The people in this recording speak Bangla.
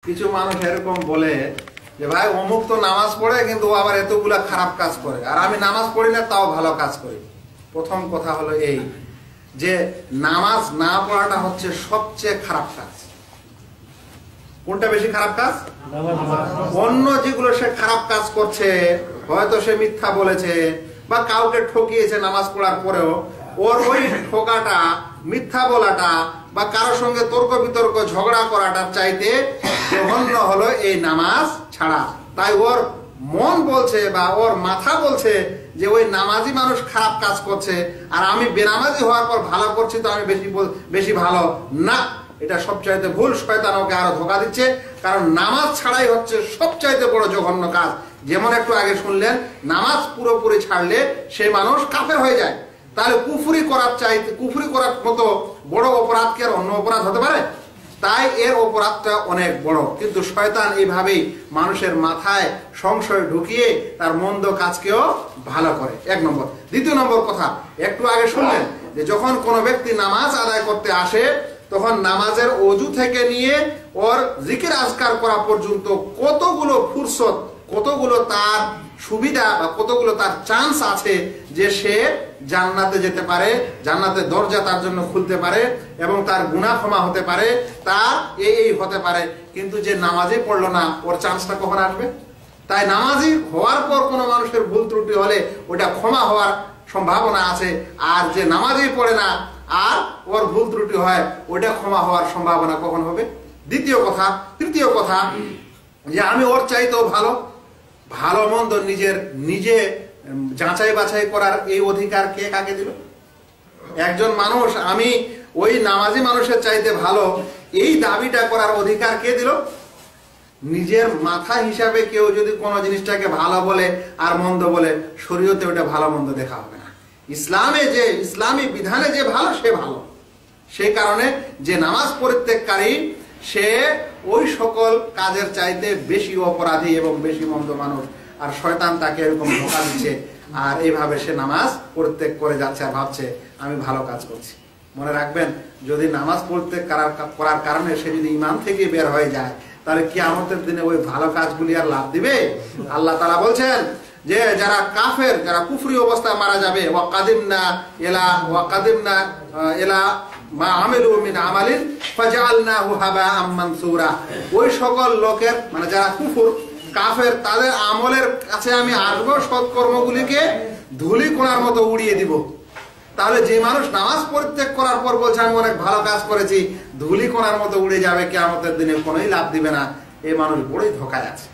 কিছু মানুষ এরকম বলে যে ভাই অমুক তো নামাজ পড়ে কিন্তু ও আবার এতগুলা খারাপ কাজ করে, আর আমি নামাজ পড়ি না তাও ভালো কাজ করি। প্রথম কথা হলো এই যে নামাজ না পড়াটা হচ্ছে সবচেয়ে খারাপ কাজ। কোনটা বেশি খারাপ কাজ? অন্য যেগুলো সে খারাপ কাজ করছে, হয়তো সে মিথ্যা বলেছে বা কাউকে ঠকিয়েছে নামাজ পড়ার পরেও, ওর ওই ঠকাটা, মিথ্যা বলাটা বা কারোর সঙ্গে তর্ক বিতর্ক ঝগড়া করাটার চাইতে জঘন্য হলো এই নামাজ ছাড়া। তাই ওর মন বলছে বা ওর মাথা বলছে যে ওই নামাজি মানুষ খারাপ কাজ করছে আর আমি বেনামাজি হওয়ার পর ভালো করছি, তো আমি বেশি ভালো না। এটা সবচাইতে ভুল। শয়তান ওকে আরো ধোঁকা দিচ্ছে, কারণ নামাজ ছাড়াই হচ্ছে সবচাইতে বড় জঘন্য কাজ। যেমন একটু আগে শুনলেন, নামাজ পুরোপুরি ছাড়লে সেই মানুষ কাফের হয়ে যায়। তাহলে কুফরি করার মতো বড় অপরাধ কি আর অন্য অপরাধ হতে পারে? তাই এর অপরাধটা অনেক বড়। কিন্তু শয়তান এইভাবেই মানুষের মাথায় সংশয় ঢুকিয়ে তার মন্দ কাজকেও ভালো করে। এক নম্বর। দ্বিতীয় নম্বর কথা, একটু আগে শুনলেন যে যখন কোনো ব্যক্তি নামাজ আদায় করতে আসে তখন নামাজের অজু থেকে নিয়ে ওর জিকির আজকার করা পর্যন্ত কতগুলো ফুরসত, কতগুলো তার সুবিধা বা কতগুলো তার চান্স আছে যে সে জান্নাতে যেতে পারে, জান্নাতের দরজা তার জন্য খুলতে পারে এবং তার গুনাহ ক্ষমা হতে পারে, তার এই হতে পারে। কিন্তু যে নামাজই পড়লো না, ওর চান্সটা কখন আসবে? তাই নামাজি হওয়ার পর কোনো মানুষের ভুল ত্রুটি হলে ওটা ক্ষমা হওয়ার সম্ভাবনা আছে, আর যে নামাজই পড়ে না আর ওর ভুল ত্রুটি হয়, ওটা ক্ষমা হওয়ার সম্ভাবনা কখন হবে? দ্বিতীয় কথা। তৃতীয় কথা, যে আমি ওর চাইতেও ভালো, ভালো মন্দ নিজে যাচাই বাছাই করার এই অধিকার কে কাকে দিল? একজন মানুষ আমি ওই নামাজি মানুষের চাইতে ভালো, এই দাবিটা করার অধিকার কে দিল? নিজের মাথা হিসাবে কেউ যদি কোনো জিনিসটাকে ভালো বলে আর মন্দ বলে, শরীয়তে ওটা ভালো মন্দ দেখা হবে না। ইসলামী বিধানে যে ভালো সে ভালো। সেই কারণে যে নামাজ পরিত্যাগকারী সে ওই সকল কাজের চাইতে বেশি অপরাধী এবং বেশি মন্দ মানুষ, আর শয়তান তাকে এরকম ধোঁকা দিচ্ছে, আর এইভাবে সে নামাজ পরিত্যাগ করে যাচ্ছে আর ভাবছে আমি ভালো কাজ করছি। মনে রাখবেন, যদি নামাজ পরিত্যাগ করার কারণে সে যদি ঈমান থেকে বের হয়ে যায়, তাহলে কিয়ামতের দিনে ওই ভালো কাজগুলি আর লাভ দিবে? আল্লাহ তাআলা বলছেন যে যারা কাফের, যারা কুফরি অবস্থায় মারা যাবে, ওয়াকাদিমনা ইলা মা আমিলু মিন আমালিন ফাজআলনাহু হাবাআম মানসুরা। ওই সকল লোকের, মানে যারা কুফর কাফের, তাদের আমলের কাছে আমি আসবো, সৎকর্মগুলিকে ধুলি কোণার মতো উড়িয়ে দিব। তাহলে যে মানুষ নামাজ পরিত্যাগ করার পর বলছে আমি অনেক ভালো কাজ করেছি, ধুলি কোণার মতো উড়ে যাবে, কিয়ামতের দিনে কোনোই লাভ দিবে না। এই মানুষ বড়ই ধোঁকায় আছে।